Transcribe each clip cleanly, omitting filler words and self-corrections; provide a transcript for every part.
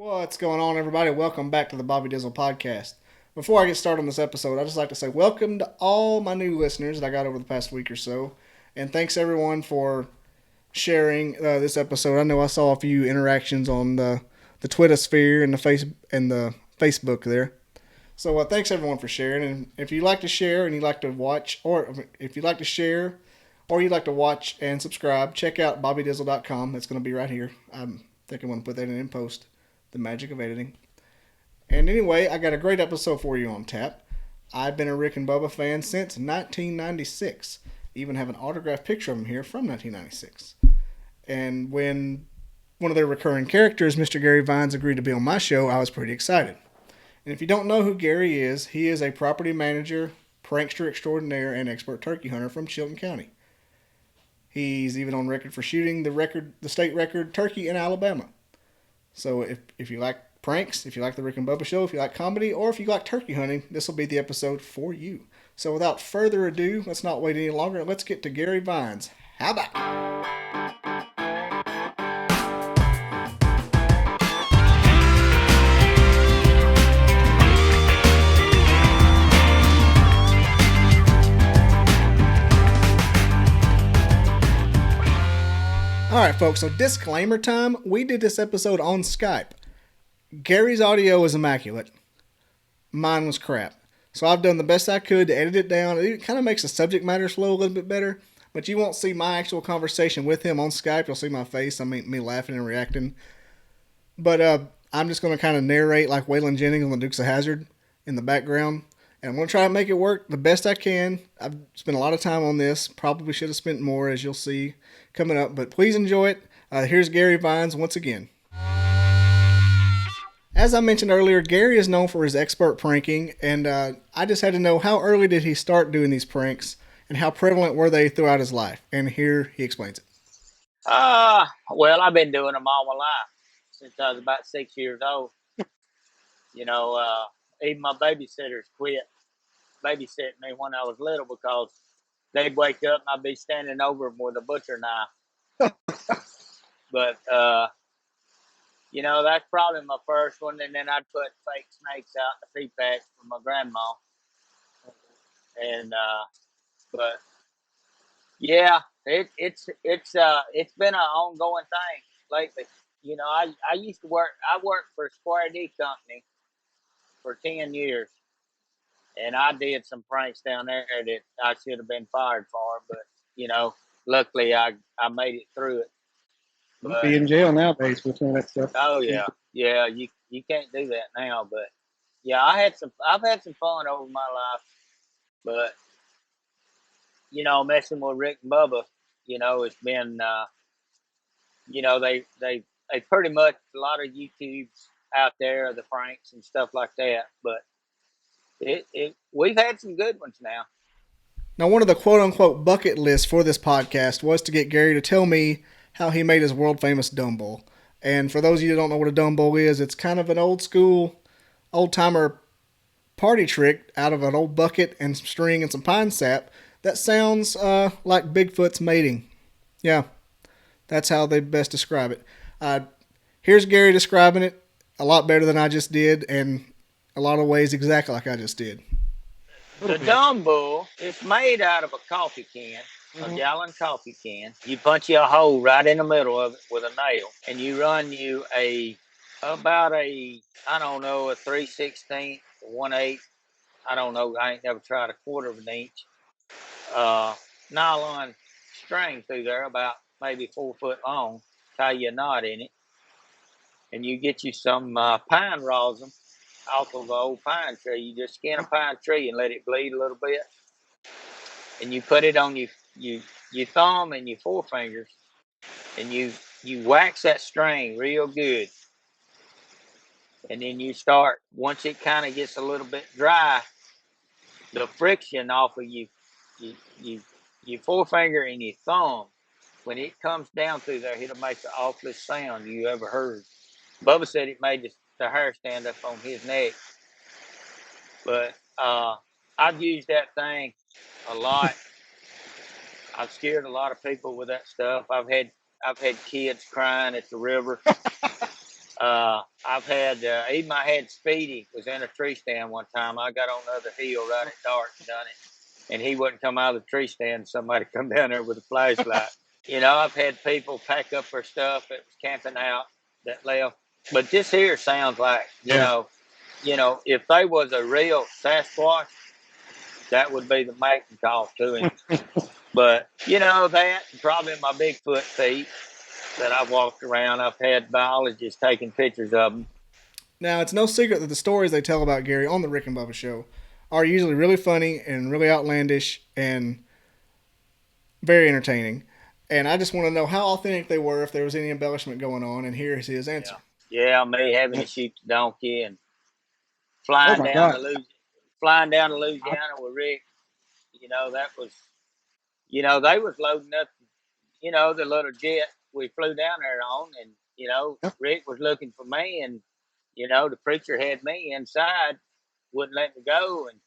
What's going on, everybody? Welcome back to the Bobby Dizzle podcast. Before I get started on this episode, I'd just like to say welcome to all my new listeners that I got over the past week or so. And thanks, everyone, for sharing this episode. I know I saw a few interactions on the Twitter sphere and the Facebook there. So thanks, everyone, for sharing. And if you like to share and you like to watch, or if you like to share or you'd like to watch and subscribe, check out bobbydizzle.com. It's going to be right here. I think I'm going to put that in post. The magic of editing. And anyway, I got a great episode for you on tap. I've been a Rick and Bubba fan since 1996. Even have an autographed picture of him here from 1996. And when one of their recurring characters, Mr. Garry Vines, agreed to be on my show, I was pretty excited. And if you don't know who Garry is, he is a property manager, prankster extraordinaire, and expert turkey hunter from Chilton County. He's even on record for shooting the state record turkey in Alabama. So if you like pranks, if you like the Rick and Bubba show, if you like comedy, or if you like turkey hunting, this will be the episode for you. So without further ado, let's not wait any longer. Let's get to Garry Vines. How about it? Alright, folks, so disclaimer time. We did this episode on Skype. Gary's audio is immaculate. Mine was crap. So I've done the best I could to edit it down. It kind of makes the subject matter flow a little bit better, but you won't see my actual conversation with him on Skype. You'll see my face, me laughing and reacting. But I'm just going to kind of narrate like Waylon Jennings on the Dukes of Hazzard in the background. And I'm going to try to make it work the best I can. I've spent a lot of time on this. Probably should have spent more, as you'll see coming up. But please enjoy it. Here's Garry Vines once again. As I mentioned earlier, Garry is known for his expert pranking. And I just had to know, how early did he start doing these pranks? And how prevalent were they throughout his life? And here he explains it. Well, I've been doing them all my life since I was about 6 years old. Even my babysitters quit babysitting me when I was little because they'd wake up and I'd be standing over them with a butcher knife. But, that's probably my first one. And then I'd put fake snakes out in the feed patch for my grandma. And, but yeah, it's been an ongoing thing lately. I used to I worked for a Square D company for 10 years. And I did some pranks down there that I should have been fired for, but luckily I made it through it. You'd be in jail nowadays for some of that stuff. Oh yeah, you can't do that now. But yeah, I've had some fun over my life. But messing with Rick and Bubba, it's been they pretty much a lot of YouTubes out there, the pranks and stuff like that. But we've had some good ones now. Now, one of the quote-unquote bucket lists for this podcast was to get Garry to tell me how he made his world-famous dumble. And for those of you who don't know what a dumble is, it's kind of an old-school, old-timer party trick out of an old bucket and some string and some pine sap that sounds like Bigfoot's mating. Yeah, that's how they best describe it. Here's Garry describing it a lot better than I just did, and a lot of ways exactly like I just did. The dumble is made out of a coffee can, a gallon coffee can. You punch you a hole right in the middle of it with a nail, and you run you about a 3/16, 1/8. I don't know. I ain't never tried a quarter of an inch nylon string through there, about maybe 4 foot long. Tie you a knot in it, and you get you some pine rosin off of an old pine tree. You just skin a pine tree and let it bleed a little bit, and you put it on your thumb and your forefingers, and you wax that string real good, and then you start, once it kind of gets a little bit dry, the friction off of your forefinger and your thumb, when it comes down through there, it'll make the awfulest sound you ever heard. Bubba said it made the hair stand up on his neck. But I've used that thing a lot. I've scared a lot of people with that stuff. I've had kids crying at the river. I've had even I had Speedy was in a tree stand one time. I got on the other hill right at dark and done it, and he wouldn't come out of the tree stand. Somebody come down there with a flashlight. I've had people pack up their stuff that was camping out that left. But this here sounds like if they was a real Sasquatch, that would be the mating call to him. But that probably my Bigfoot feet that I've walked around. I've had biologists taking pictures of them. Now, it's no secret that the stories they tell about Garry on the Rick and Bubba show are usually really funny and really outlandish and very entertaining. And I just want to know how authentic they were, if there was any embellishment going on, and here is his answer. Yeah, me having to shoot the donkey and Oh flying my down God. to Louisiana with Rick. That was, they was loading up, the little jet we flew down there on, and Rick was looking for me, and the preacher had me inside, wouldn't let me go, and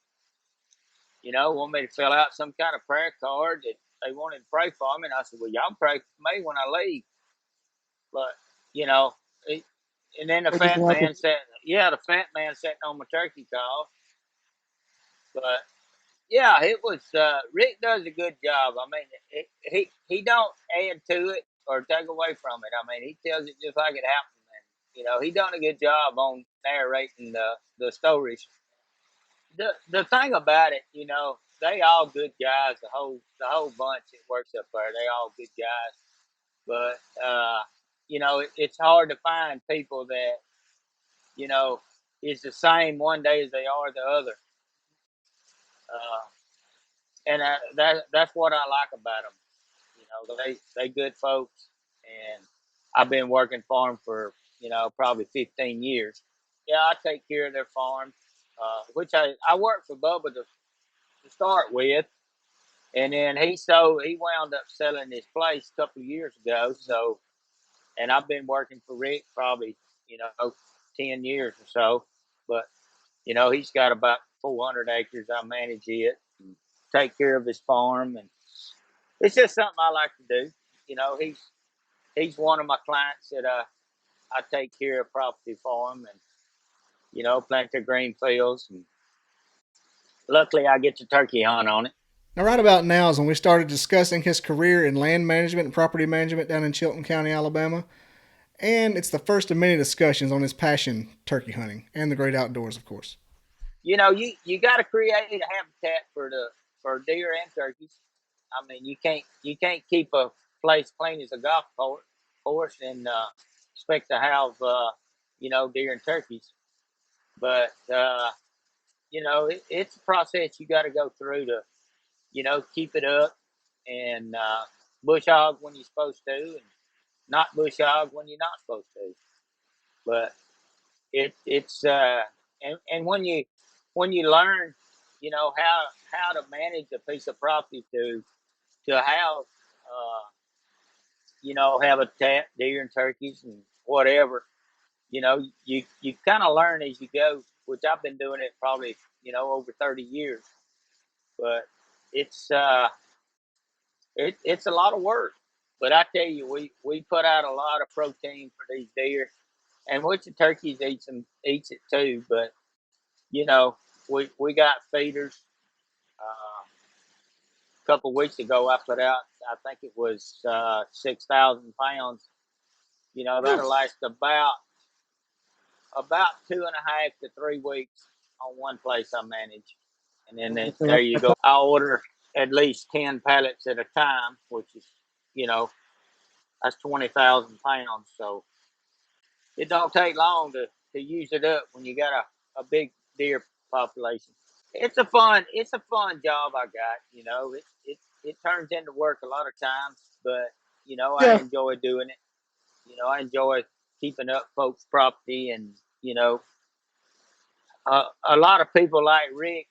want me to fill out some kind of prayer card that they wanted to pray for me, and I said, well, y'all pray for me when I leave, but it, and then the fat man said, the fat man sitting on my turkey call, but yeah, it was. Rick does a good job. I mean, he don't add to it or take away from it. I mean, he tells it just like it happened, and he done a good job on narrating the stories. The thing about it, they all good guys. The whole bunch that works up there, they all good guys. But it's hard to find people that is the same one day as they are the other. Uh, and that's what I like about them. They good folks, and I've been working for them for probably 15 years. Yeah, I take care of their farm, which I worked for Bubba to start with, and then he wound up selling his place a couple of years ago. So, and I've been working for Rick probably 10 years or so, but he's got about 400 acres. I manage it, and take care of his farm, and it's just something I like to do. He's one of my clients that I take care of property for him, and plant their green fields, and luckily I get to turkey hunt on it. Now, right about now is when we started discussing his career in land management and property management down in Chilton County, Alabama. And it's the first of many discussions on his passion, turkey hunting, and the great outdoors, of course. You got to create a habitat for deer and turkeys. I mean, you can't keep a place clean as a golf course and expect to have deer and turkeys. But it's a process you got to go through to keep it up, and bush hog when you're supposed to, and not bush hog when you're not supposed to. But it's and when you learn, how to manage a piece of property to have habitat, deer and turkeys and whatever, you kind of learn as you go. Which I've been doing it probably over 30 years, but it's it's a lot of work. But I tell you, we put out a lot of protein for these deer, and which the turkeys eats it too. But we got feeders. A couple of weeks ago, I put out, I think it was 6,000 pounds. That'll last about 2.5 to 3 weeks on one place I manage, and then there you go. I order at least 10 pallets at a time, which is that's 20,000 pounds. So it don't take long to use it up when you got a big deer population. It's a fun job I got. It turns into work a lot of times, but I enjoy doing it. I enjoy keeping up folks' property, and a lot of people like Rick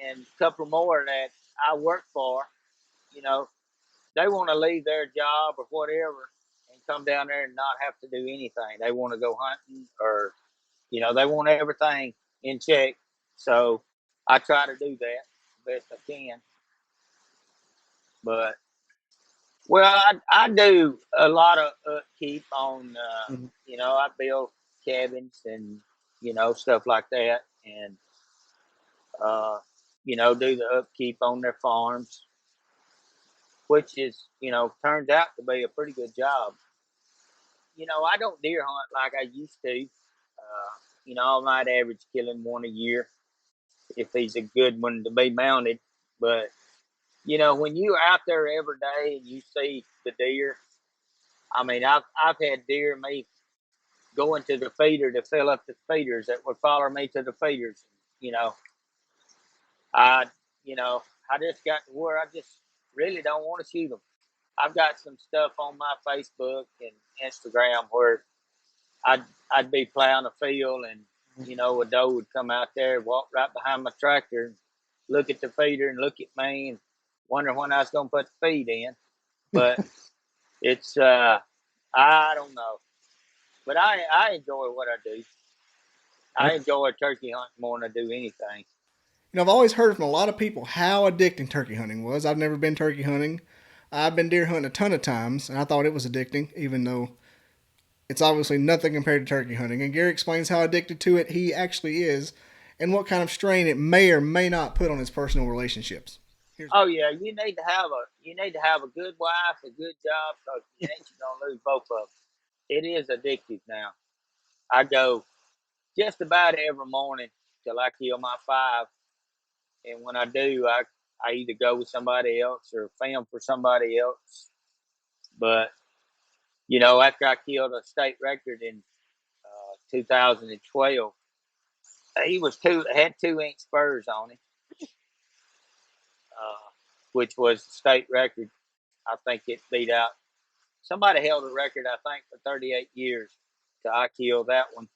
and a couple more that I work for. You know, they want to leave their job or whatever and come down there and not have to do anything. They want to go hunting, or they want everything in check. So I try to do that best I can. But well, I do a lot of upkeep on. I build. cabins and, stuff like that. And, do the upkeep on their farms, which is, turns out to be a pretty good job. I don't deer hunt like I used to. I might average killing one a year if he's a good one to be mounted. But, when you're out there every day and you see the deer, I mean, I've had deer me going to the feeder to fill up the feeders that would follow me to the feeders. You know, I, I just got to where I just really don't want to shoot them. I've got some stuff on my Facebook and Instagram where I'd be plowing a field and, a doe would come out there, walk right behind my tractor, and look at the feeder and look at me and wonder when I was going to put the feed in. But it's, I don't know. But I enjoy what I do. I enjoy turkey hunting more than I do anything. I've always heard from a lot of people how addicting turkey hunting was. I've never been turkey hunting. I've been deer hunting a ton of times, and I thought it was addicting, even though it's obviously nothing compared to turkey hunting. And Garry explains how addicted to it he actually is, and what kind of strain it may or may not put on his personal relationships. Oh yeah, you need to have a good wife, a good job, because you ain't gonna lose both of them. It is addictive now. I go just about every morning till I kill my 5, and when I do, I either go with somebody else or film for somebody else. But after I killed a state record in 2012, he was had 2-inch spurs on him, which was the state record. I think it beat out somebody held a record. I think for 38 years till I killed that one.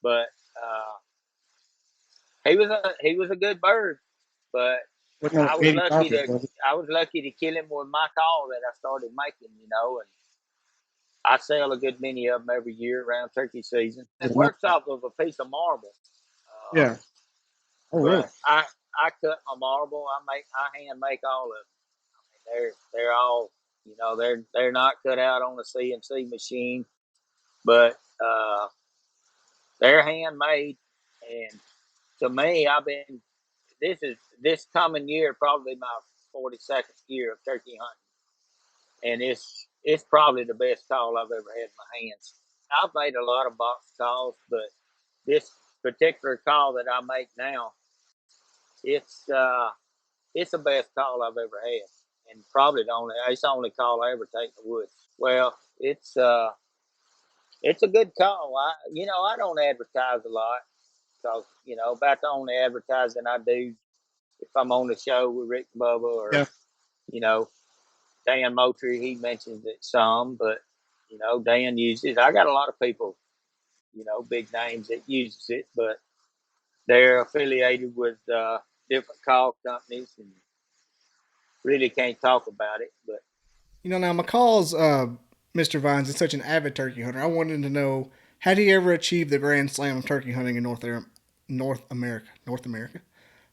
But he was a good bird. But I was lucky to kill him with my call that I started making. And I sell a good many of them every year around turkey season. It works off of a piece of marble. Yeah. Oh, really? I cut my marble. I hand make all of them. I mean, they're all they're not cut out on a CNC machine, but they're handmade. And to me, this coming year probably my 42nd year of turkey hunting, and it's probably the best call I've ever had in my hands. I've made a lot of box calls, but this particular call that I make now, it's the best call I've ever had, and probably it's the only call I ever take in the woods. Well, it's a good call. I don't advertise a lot because about the only advertising I do if I'm on the show with Rick and Bubba or you know Dan Moultrie, he mentions it some, but Dan uses it. I got a lot of people, big names that uses it, but they're affiliated with different call companies and really can't talk about it. But now McCall's Mr. Vines is such an avid turkey hunter. I wanted to know, had he ever achieved the Grand Slam of turkey hunting in North America?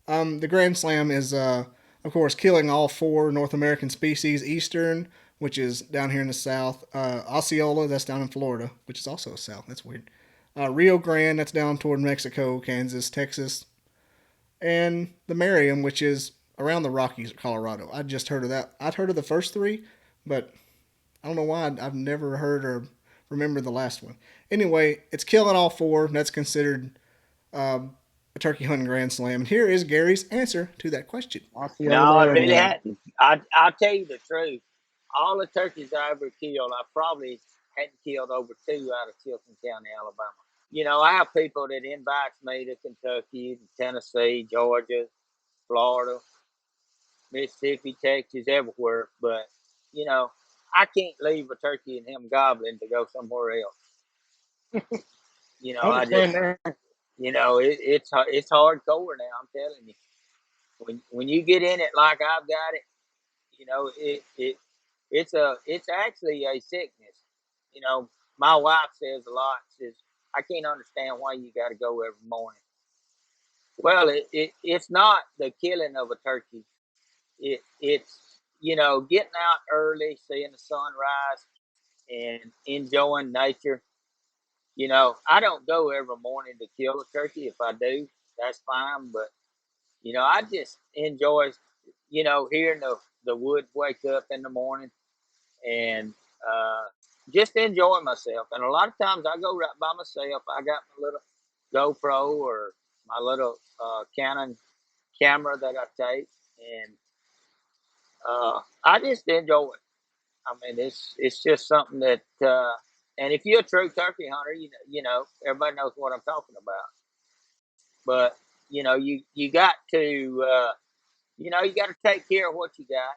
The Grand Slam is, of course, killing all 4 North American species. Eastern, which is down here in the south. Osceola, that's down in Florida, which is also south. That's weird. Rio Grande, that's down toward Mexico, Kansas, Texas. And the Merriam, which is around the Rockies, Colorado. I'd just heard of that. I'd heard of the first 3, but I don't know why I've never heard or remember the last one. Anyway, it's killing all 4. That's considered a turkey hunting grand slam. And here is Garry's answer to that question. No, I really hadn't. I'll tell you the truth. All the turkeys I ever killed, I probably hadn't killed over 2 out of Chilton County, Alabama. I have people that invites me to Kentucky, Tennessee, Georgia, Florida, Mississippi, Texas, everywhere. But, I can't leave a turkey and him gobbling to go somewhere else. I just, it's hardcore now. I'm telling you, when you get in it like I've got it, it's actually a sickness. My wife says a lot. Says I can't understand why you got to go every morning. Well, it's not the killing of a turkey. It's getting out early, seeing the sunrise, and enjoying nature. I don't go every morning to kill a turkey. If I do, that's fine. But I just enjoy, hearing the wood wake up in the morning and just enjoy myself. And a lot of times I go right by myself. I got my little GoPro or my little Canon camera that I take, and I just enjoy it. I mean, it's just something that, and if you're a true turkey hunter, everybody knows what I'm talking about. But you got to, you got to take care of what you got.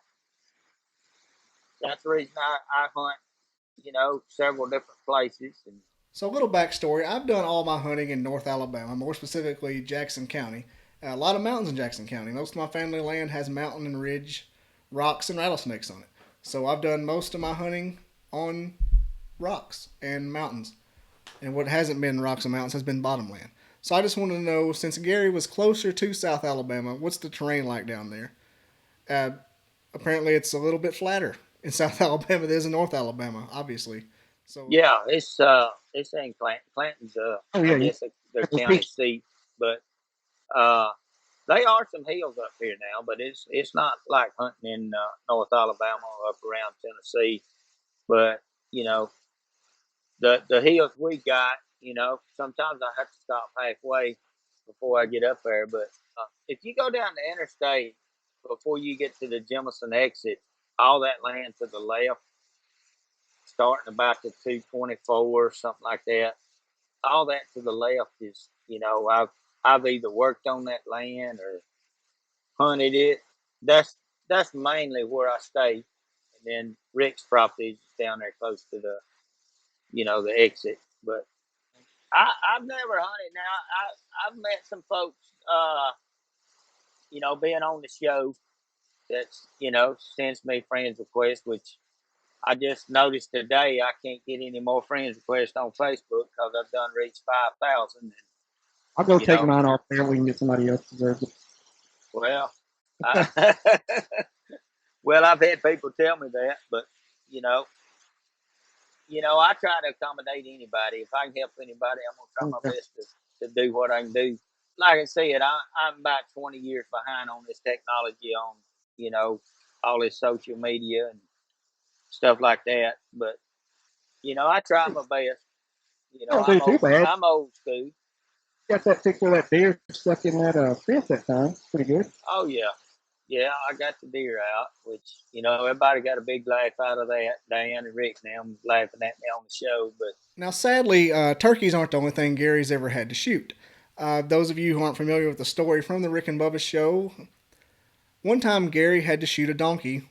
That's the reason I hunt, several different places. And So, a little backstory: I've done all my hunting in North Alabama, more specifically Jackson County. A lot of mountains in Jackson County. Most of my family land has mountain and ridge, rocks and rattlesnakes on it. So I've done most of my hunting on rocks and mountains. And what hasn't been rocks and mountains has been bottomland. So I just wanted to know, since Garry was closer to South Alabama, what's the terrain like down there? Uh, Apparently, it's a little bit flatter in South Alabama than it is in North Alabama, obviously. So yeah, it's in Clanton. Clanton's, Oh I yeah, guess, their you county seat, but uh, they are some hills up here now. But it's not like hunting in North Alabama or up around Tennessee. But you know, the hills we got, sometimes I have to stop halfway before I get up there. But if you go down the interstate before you get to the Jemison exit, all that land to the left, starting about the 224 or something like that, all that to the left is, I've either worked on that land or hunted it. That's mainly where I stay. And then Rick's property is down there close to the exit. But I've never hunted. Now I've met some folks, being on the show that's sends me friends requests, which I just noticed today I can't get any more friends requests on Facebook because I've done reached 5,000. I'll go You take know, mine off there. We can get somebody else to reserve it. well, I, well, I've had people tell me that, but you know, I try to accommodate anybody. If I can help anybody, I'm gonna try my Okay. best to do what I can do. Like I said, I'm about 20 years behind on this technology, on you know all this social media and stuff like that. But I try my best. Don't do I'm too old. bad. I'm old school. Got that picture of that deer stuck in that fence that time. Pretty good. Oh yeah, yeah. I got the deer out, which everybody got a big laugh out of that. Diane and Rick now laughing at me on the show, but now, sadly, turkeys aren't the only thing Gary's ever had to shoot. Those of you who aren't familiar with the story from the Rick and Bubba show, one time Garry had to shoot a donkey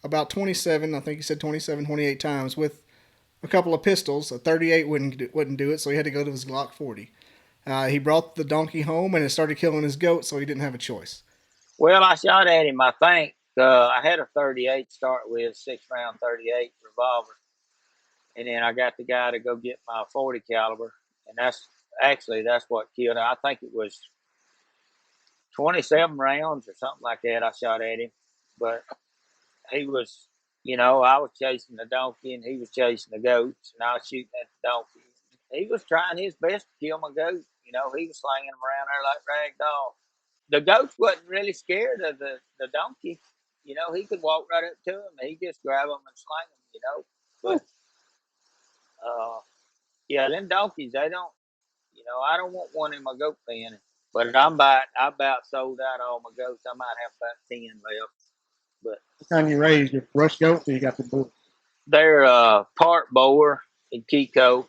about 27, I think he said 27, 28 times with a couple of pistols. A 38 wouldn't do it, so he had to go to his Glock 40. He brought the donkey home and it started killing his goat, so he didn't have a choice. well, I shot at him. I think I had a 38 to start with, 6 round 38 revolver, and then I got the guy to go get my 40 caliber, and that's what killed him. I think it was 27 rounds or something like that. I shot at him, but he was, I was chasing the donkey and he was chasing the goats, and I was shooting at the donkey. He was trying his best to kill my goat. He was slinging them around there like rag doll. The goats wasn't really scared of the donkey. He could walk right up to him. He just grab them and sling them. But yeah, them donkeys, they don't. I don't want one in my goat pen. But I about sold out all my goats. I might have about 10 left. But What kind you raised? Your brush goat, or you got the bull? they're part boar and Kiko.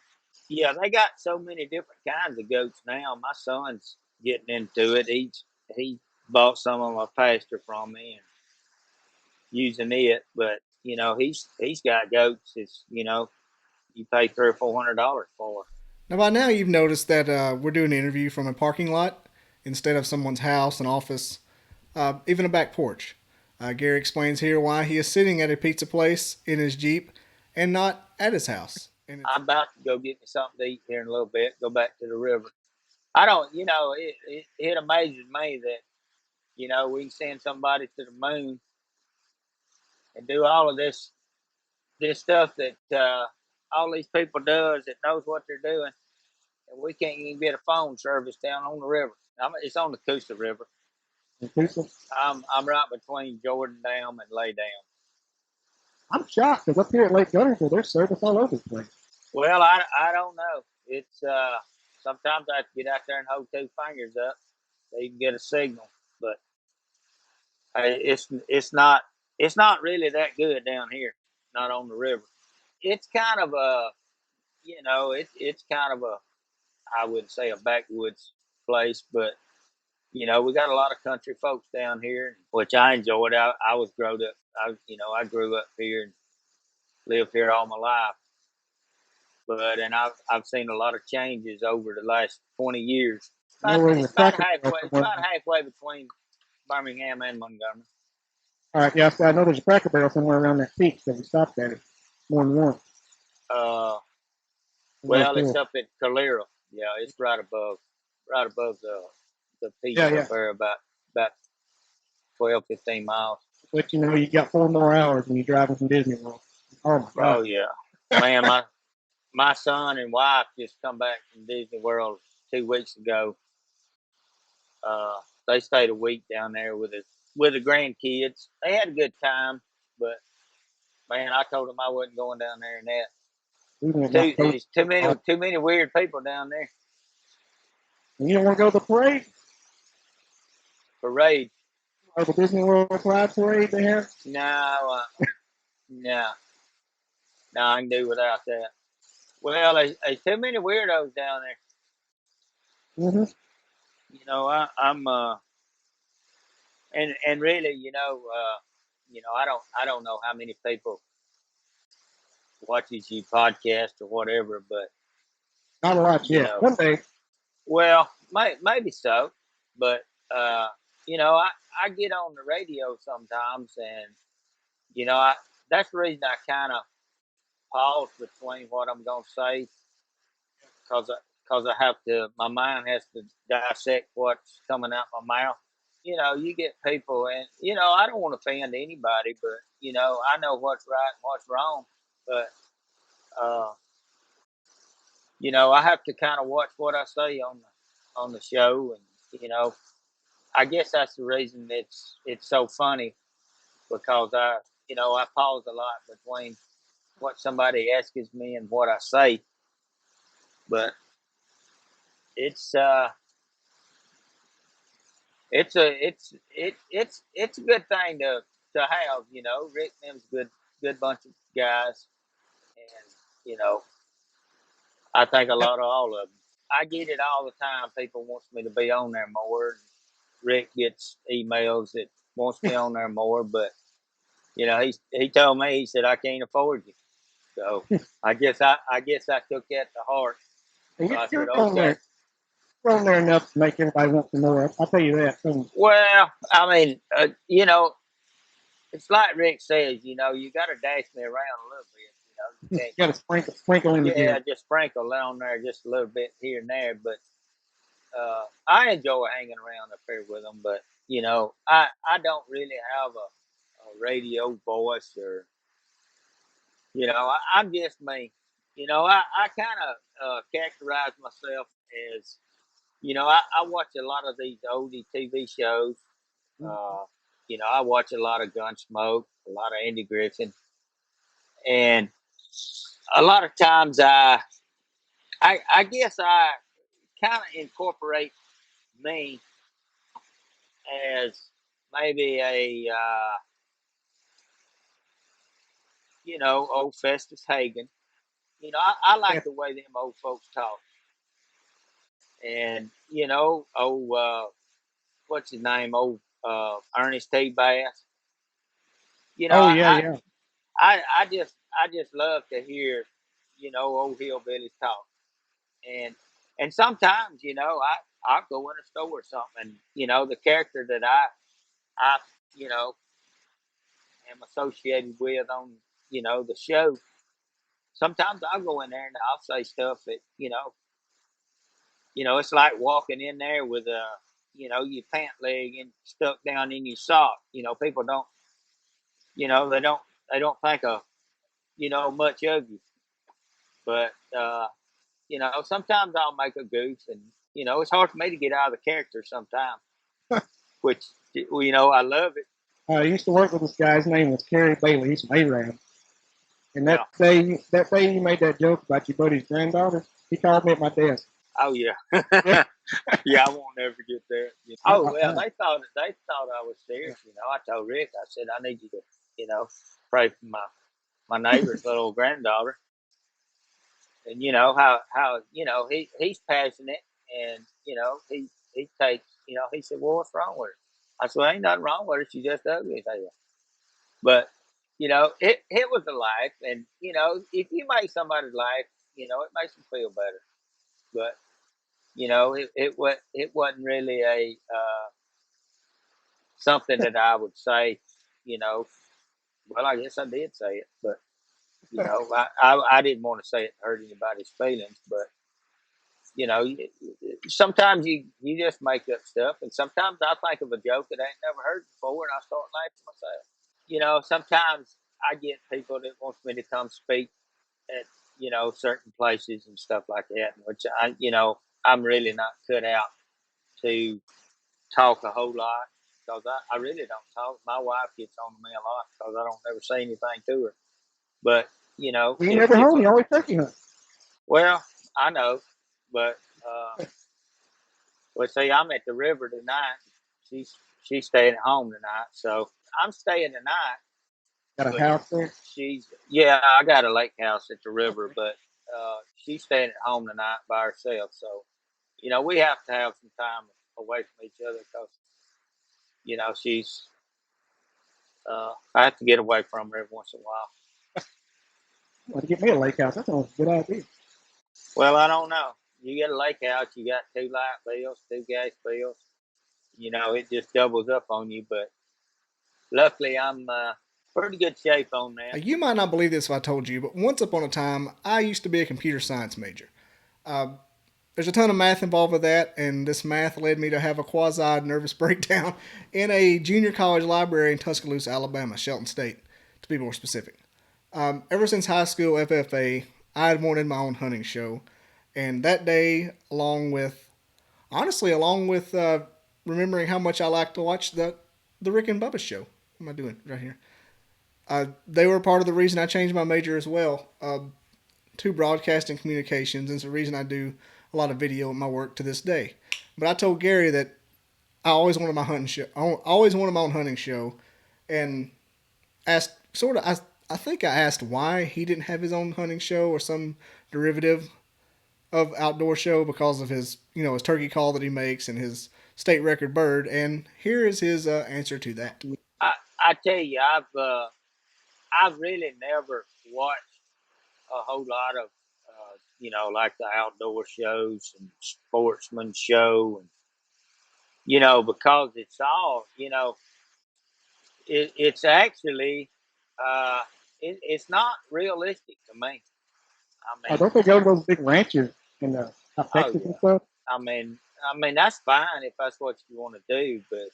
Yeah, they got so many different kinds of goats now. My son's getting into it. He bought some of my pasture from me and using it, but he's got goats. It's you pay $300 or $400 for. Now, by now, you've noticed that we're doing an interview from a parking lot instead of someone's house, an office, even a back porch. Garry explains here why he is sitting at a pizza place in his Jeep and not at his house. And it's I'm about to go get me something to eat here in a little bit. Go back to the river. I don't, it amazes me that we can send somebody to the moon and do all of this stuff that all these people does that knows what they're doing, and we can't even get a phone service down on the river. It's on the Coosa River. I'm right between Jordan Dam and Lay Dam. I'm shocked because up here at Lake Guntersville, there's service all over the place. Well, I don't know. It's sometimes I have to get out there and hold two fingers up so you can get a signal, but it's not really that good down here, not on the river. It's kind of a it's kind of a, I wouldn't say a backwoods place, but we got a lot of country folks down here, which I enjoyed. I was grown up. I grew up here and lived here all my life. And I've seen a lot of changes over the last 20 years. It's about halfway between Birmingham and Montgomery. All right, yeah, so I know there's a Cracker Barrel somewhere around that peak, so we stopped at it more than once. Well, it's up at Calera. Yeah, it's right above the peak up there, about 12, 15 miles. But you got 4 more hours when you're driving from Disney World. Oh my God. Oh yeah, man, my son and wife just come back from Disney World 2 weeks ago. They stayed a week down there with the grandkids. They had a good time, but man, I told them I wasn't going down there in that. There's too many weird people down there. And you don't want to go to the parade? Parade? Or the Disney World Pride Parade they have? No, no, I can do without that. Well, there's too many weirdos down there. Mm-hmm. I'm and really, I don't know how many people watches your podcast or whatever, but not a lot yet. One day. Well, maybe so, but I get on the radio sometimes, and that's the reason I kind of pause between what I'm gonna say, because I have to. My mind has to dissect what's coming out my mouth. You get people, and I don't want to offend anybody, but I know what's right and what's wrong, but I have to kind of watch what I say on the show, and I guess that's the reason it's so funny, because I pause a lot between what somebody asks me and what I say, but it's it's a good thing to have. Rick and them's good bunch of guys, and I think a lot of all of them. I get it all the time. People wants me to be on there more. Rick gets emails that wants me on there more, but he told me, he said, I can't afford you. So I guess I took that to heart. So I said, okay. You're on there enough to make everybody want some more. I'll tell you that. Well, I mean, it's like Rick says, you got to dash me around a little bit. You got to sprinkle in the Yeah, just sprinkle on there just a little bit here and there. But I enjoy hanging around up here with them. But I don't really have a radio voice, or I'm just me. I kind of characterize myself as I watch a lot of these oldie TV shows. I watch a lot of Gunsmoke, a lot of Andy Griffin, and a lot of times I guess I kind of incorporate me as maybe a old Festus Hagen. I like the way them old folks talk, and what's his name, old Ernest T. Bass. I just love to hear old hillbillies talk, and sometimes I'll go in a store or something, and the character that I am associated with on the show. Sometimes I'll go in there and I'll say stuff that it's like walking in there with your pant leg and stuck down in your sock. People don't they don't think of much of you. But sometimes I'll make a goose, and it's hard for me to get out of the character sometimes. Which I love it. I used to work with this guy. His name was Garry Bailey. He's from Arab. And Yeah. that day you made that joke about your buddy's granddaughter, he called me at my desk. Oh yeah. Yeah, I won't ever get there. Oh well, they thought I was serious. I told Rick, I said I need you to, pray for my neighbor's little granddaughter. And how he's passionate, and he takes, he said, well, what's wrong with her? I said, well, ain't nothing wrong with her. She's just ugly as hell. But it was a life, and if you make somebody's life, it makes them feel better. But it wasn't really a something that I would say. Well, I guess I did say it, but I didn't want to say it to hurt anybody's feelings. But sometimes you just make up stuff, and sometimes I think of a joke that I ain't never heard before, and I start laughing myself. Sometimes I get people that wants me to come speak at certain places and stuff like that, which I'm really not cut out to talk a whole lot, because I really don't talk. My wife gets on to me a lot because I don't ever say anything to her. But We never home. You always turkey hunt. Well, I know, but well, see, I'm at the river tonight. She's staying at home tonight, so I'm staying tonight. Got a house there? I got a lake house at the river, but she's staying at home tonight by herself. So, we have to have some time away from each other because, she's. I have to get away from her every once in a while. Want to get me a lake house? That sounds a good idea. Well, I don't know. You get a lake house, you got 2 light bills, 2 gas bills. It just doubles up on you. But luckily, I'm pretty good shape on that. You might not believe this if I told you, but once upon a time, I used to be a computer science major. Uh, there's a ton of math involved with that, and this math led me to have a quasi nervous breakdown in a junior college library in Tuscaloosa, Alabama, Shelton State, to be more specific. Ever since high school FFA, I had wanted my own hunting show, and that day, along with remembering how much I like to watch the Rick and Bubba show. What am I doing right here? They were part of the reason I changed my major as well to broadcasting communications, and it's the reason I do a lot of video in my work to this day. But I told Garry that I always wanted my hunting show. I always wanted my own hunting show, and asked sort of. I think I asked why he didn't have his own hunting show or some derivative of outdoor show because of his turkey call that he makes and his state record bird. And here is his answer to that. I tell you, I've really never watched a whole lot of like the outdoor shows and sportsman show, and because it's all it's actually it's not realistic to me. I mean, don't they go to those big ranches in Texas and stuff? I mean that's fine if that's what you want to do, but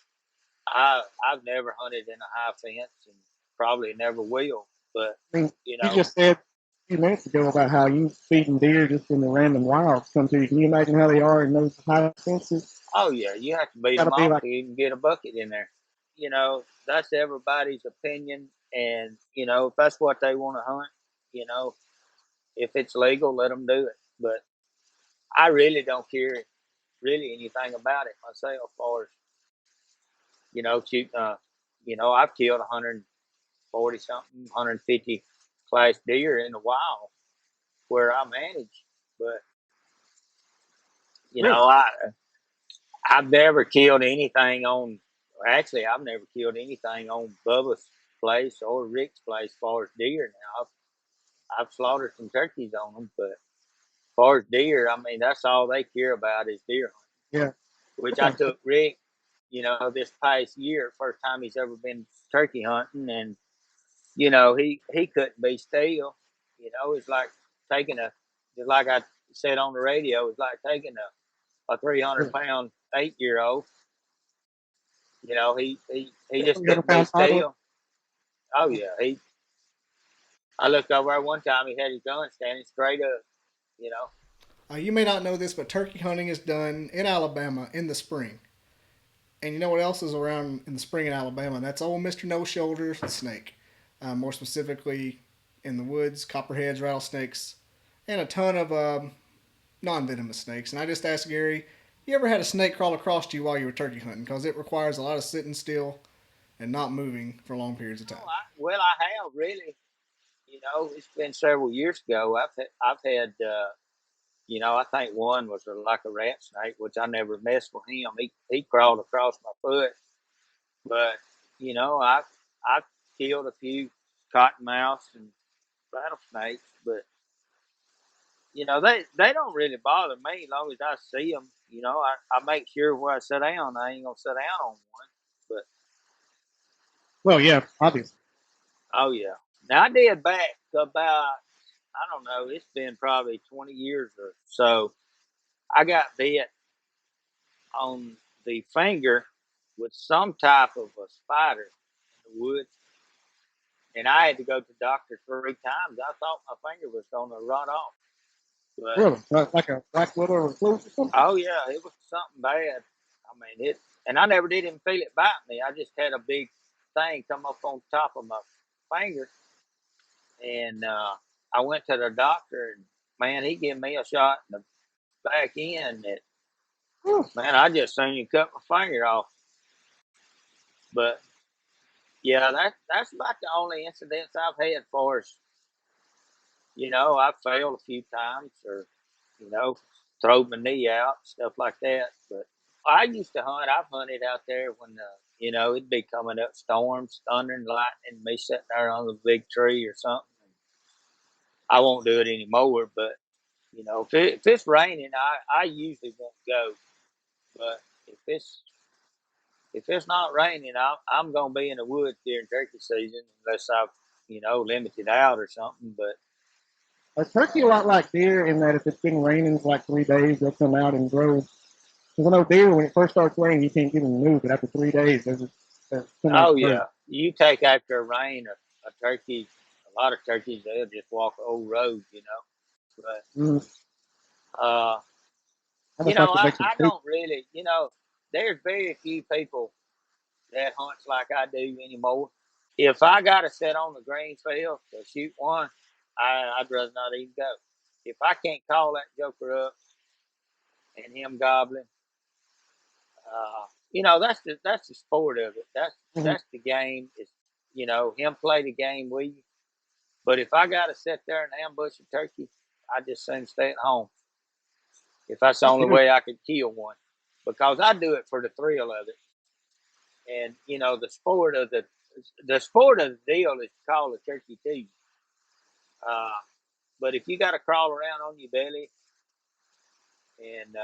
I've never hunted in a high fence and probably never will. But you just said a few minutes ago about how you feeding deer just in the random wild come to you. Can you imagine how they are in those high fences? Oh yeah, you have to beat them off so you can get a bucket in there. That's everybody's opinion, and if that's what they want to hunt, if it's legal, let them do it. But I really don't care really anything about it myself, as far as shooting. I've killed 140 something, 150 class deer in the wild where I manage, but I've never killed anything on. Actually, I've never killed anything on Bubba's place or Rick's place as far as deer. Now I've slaughtered some turkeys on them, but as far as deer, I mean that's all they care about is deer hunting. Yeah. Which I took Rick, this past year, first time he's ever been turkey hunting, and he couldn't be still. It's like taking just like I said on the radio, it's like taking a 300-pound 8-year-old. He just couldn't be still. Oh yeah, I looked over there one time. He had his gun standing straight up. You know. You may not know this, but turkey hunting is done in Alabama in the spring. And you know what else is around in the spring in Alabama? And that's old Mr. No Shoulders, the snake. More specifically, in the woods, copperheads, rattlesnakes, and a ton of non-venomous snakes. And I just asked Garry, you ever had a snake crawl across to you while you were turkey hunting? Because it requires a lot of sitting still and not moving for long periods of time. I have really. You know, it's been several years ago. I've had I think one was like a rat snake, which I never messed with him. He crawled across my foot, but I've killed a few cottonmouths and rattlesnakes, but they don't really bother me as long as I see them. I make sure where I sit down, I ain't gonna sit down on one. But Well, yeah, obviously. oh yeah, now I did back about I don't know. It's been probably 20 years or so. I got bit on the finger with some type of a spider in the woods, and I had to go to the doctor 3 times. I thought my finger was going to run off, but Really? Like a black widow or a close or something? oh yeah, it was something bad. I mean it, and I never did even feel it bite me. I just had a big thing come up on top of my finger, and I went to the doctor, and man, he gave me a shot in the back end that man, I just seen you cut my finger off. But yeah, that's about the only incidents I've had for us. I've failed a few times or, throwed my knee out, stuff like that. But I used to hunt. I've hunted out there when, it'd be coming up storms, thunder and lightning, me sitting there on a big tree or something. I won't do it anymore, but, if it's raining, I usually won't go. But if it's not raining, I'm going to be in the woods during turkey season unless I've, limited out or something. But A turkey a lot like deer in that if it's been raining for like 3 days, they'll come out and grow. Because I know deer, when it first starts raining, you can't get them to move, but after 3 days, they'll come out oh and grow. yeah, you take after a rain, a turkey, a lot of turkeys they'll just walk the old road, But Mm, uh, almost like it makes them I stupid. don't really, there's very few people that hunts like I do anymore. If I got to sit on the green field to shoot one, I'd rather not even go. If I can't call that joker up and him gobbling, that's the sport of it. Mm-hmm. That's the game. Is him play the game with you. But if I got to sit there and ambush a turkey, I just soon stay at home. If that's the I only feel way I could kill one, because I do it for the thrill of it. And the sport of the deal is called a turkey too. Uh, but if you got to crawl around on your belly and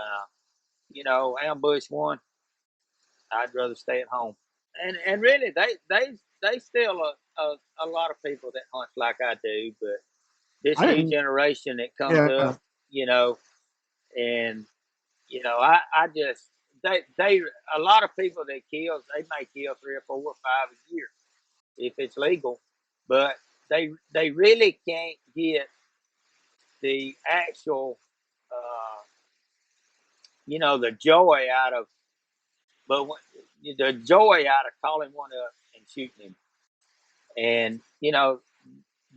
ambush one, I'd rather stay at home. And really, they still a lot of people that hunt like I do, but this I new didn't. generation that comes Yeah. up, and I just they a lot of people that kills they may kill 3 or 4 or 5 a year if it's legal, but they really can't get the actual the joy out of but when, the joy out of calling one up and shooting him, and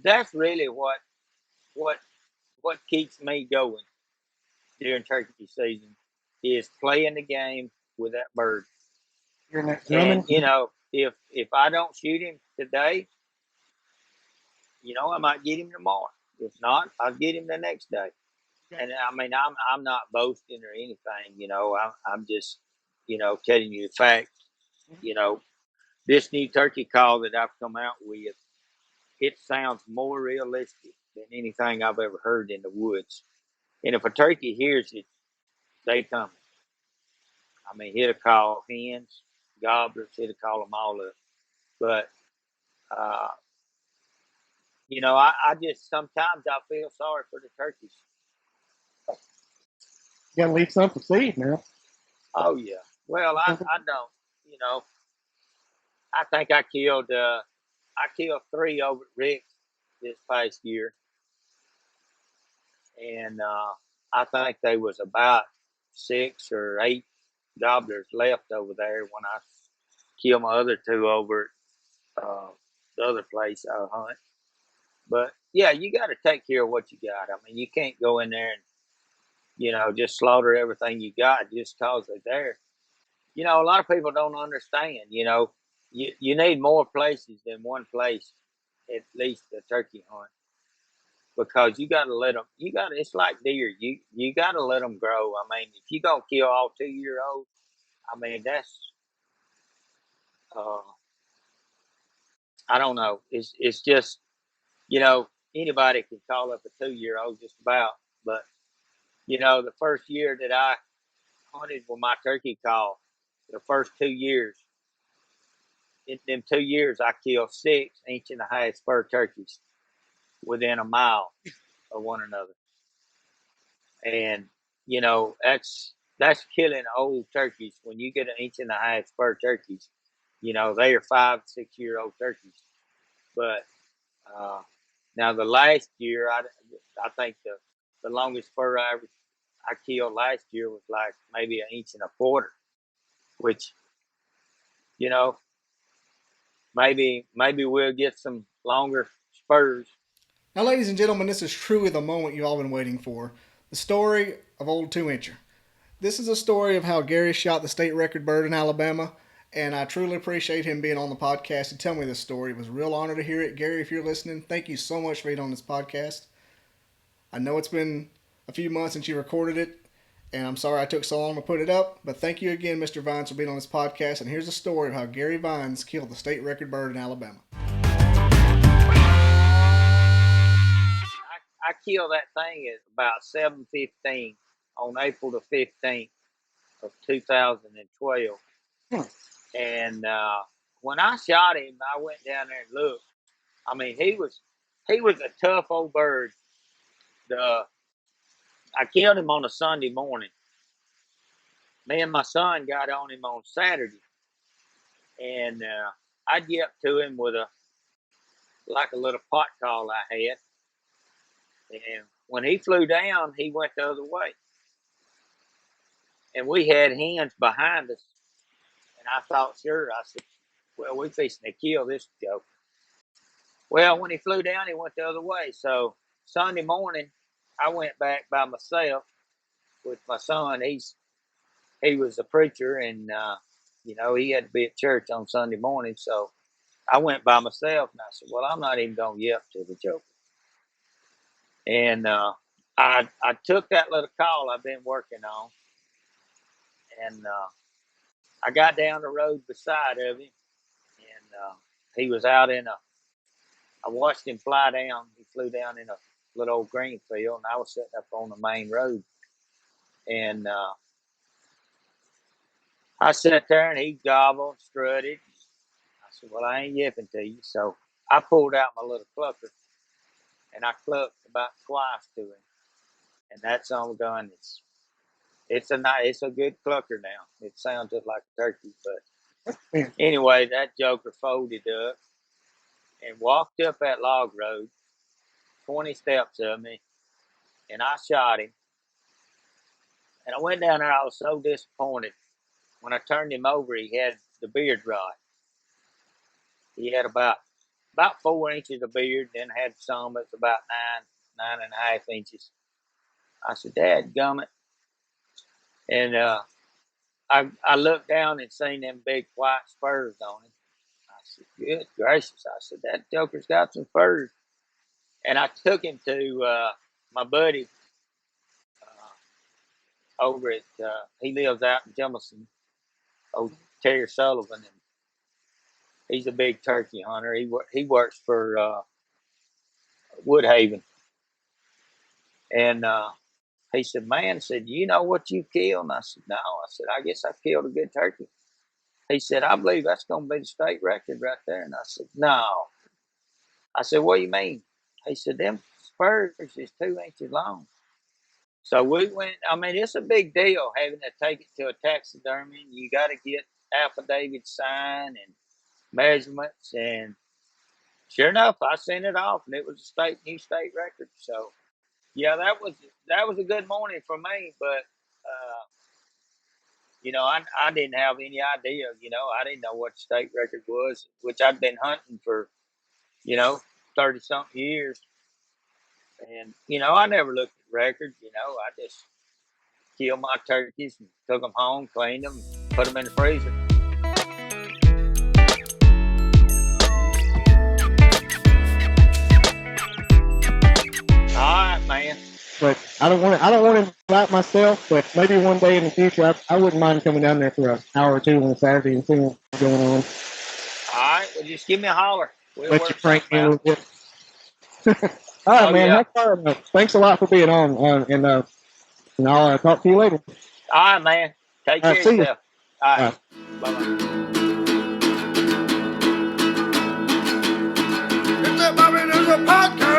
that's really what what keeps me going during turkey season is playing the game with that bird. Hearing that And drumming. if I don't shoot him today, I might get him tomorrow. If not, I'll get him the next day. And I mean, I'm not boasting or anything. I'm just telling you the fact. You know, this new turkey call that I've come out with, it sounds more realistic than anything I've ever heard in the woods. And if a turkey hears it, they come. I mean, he'll call hens, gobblers, he'll call them all up. But uh, I just sometimes I feel sorry for the turkeys. You gotta leave some for seed now. Oh yeah. Well, I don't. You know, I think I killed 3 over at Rick. this past year, and I think there was about 6 or 8 gobblers left over there when I killed my other 2 over at the other place I hunt. But yeah, you got to take care of what you got. I mean, you can't go in there and just slaughter everything you got just cause they're there. A lot of people don't understand. You need more places than one place, at least a turkey hunt, because you got to let them. It's like deer. You got to let them grow. I mean, if you gonna kill all 2-year olds, I mean that's uh, I don't know. It's just anybody can call up a 2-year old just about. But the first year that I hunted with my turkey call, the first 2 years, in them 2 years, I killed 6-inch-and-a-half spur turkeys within a mile of one another, and that's killing old turkeys. When you get 1.5-inch spur turkeys, they are 5-6-year-old turkeys. But now the last year, I think the longest spur I killed last year was like maybe 1.25 inches, which you know maybe we'll get some longer spurs. Now, ladies and gentlemen, this is truly the moment you've all been waiting for, the story of Old 2-Incher. This is a story of how Garry shot the state record bird in Alabama, and I truly appreciate him being on the podcast to tell me this story. It was a real honor to hear it. Garry, if you're listening, thank you so much for being on this podcast. I know it's been a few months since you recorded it, and I'm sorry I took so long to put it up, but thank you again, Mr. Vines, for being on this podcast, and here's a story of how Garry Vines killed the state record bird in Alabama. I killed that thing at about 7:15 on April the 15th of 2012. And when I shot him, I went down there and looked. I mean, he was a tough old bird. I killed him on a Sunday morning. Me and my son got on him on Saturday, and I get up to him with a little pot call I had, and when he flew down, he went the other way, and we had hens behind us, and I thought, sure, I said, well, we fixing to kill this joke. Well, when he flew down, he went the other way. So Sunday morning, I went back by myself with my son. He was a preacher, and he had to be at church on Sunday morning. So I went by myself, and I said, well, I'm not even gonna yelp to the joker. And I took that little call I've been working on, and I got down the road beside of him, and he was out in a. I watched him fly down. He flew down in a little old green field, and I was sitting up on the main road. And I sat there, and he gobbled, strutted. I said, well, I ain't yipping to you. So I pulled out my little clucker, and I clucked about twice to him. And that's on the gun. It's a good clucker now. It sounds just like a turkey. But anyway, that joker folded up and walked up that log road, 20 steps of me, and I shot him. And I went down there. I was so disappointed. When I turned him over, he had the beard rot. He had about 4 inches of beard, then had some that's about 9.5 inches. I said, Dad, gummit. And I looked down and seen them big white spurs on him. I said, good gracious. I said, that joker's got some spurs. And I took him to my buddy over at, he lives out in Jemison, old Terry Sullivan, and he's a big turkey hunter. He works for Woodhaven, and he said, "Man," said, "you know what you killed?" And I said, "No." I said, "I guess I killed a good turkey." He said, "I believe that's going to be the state record right there." And I said, "No." I said, "What do you mean?" He said, "Them spurs is 2 inches long." So we went. I mean, it's a big deal having to take it to a taxidermy. You got to get affidavits signed and measurements, and sure enough, I sent it off, and it was a new state record. So, yeah, that was a good morning for me. But I didn't have any idea. I didn't know what state record was, which I'd been hunting for 30 something years, and I never looked at records. I just killed my turkeys and took them home, cleaned them, put them in the freezer. All right, man. But I don't want to invite myself, but maybe one day in the future, I wouldn't mind coming down there for an hour or two on a Saturday and seeing what's going on. All right, well, just give me a holler. We'll Let work you crank me a something little out. bit. All right, Oh, man. yeah. Have fun. Thanks a lot for being on, and I'll talk to you later. All right, man. Take All care right, of see yourself. All right. All right. Bye-bye. It's the Bobby Dizzle Podcast.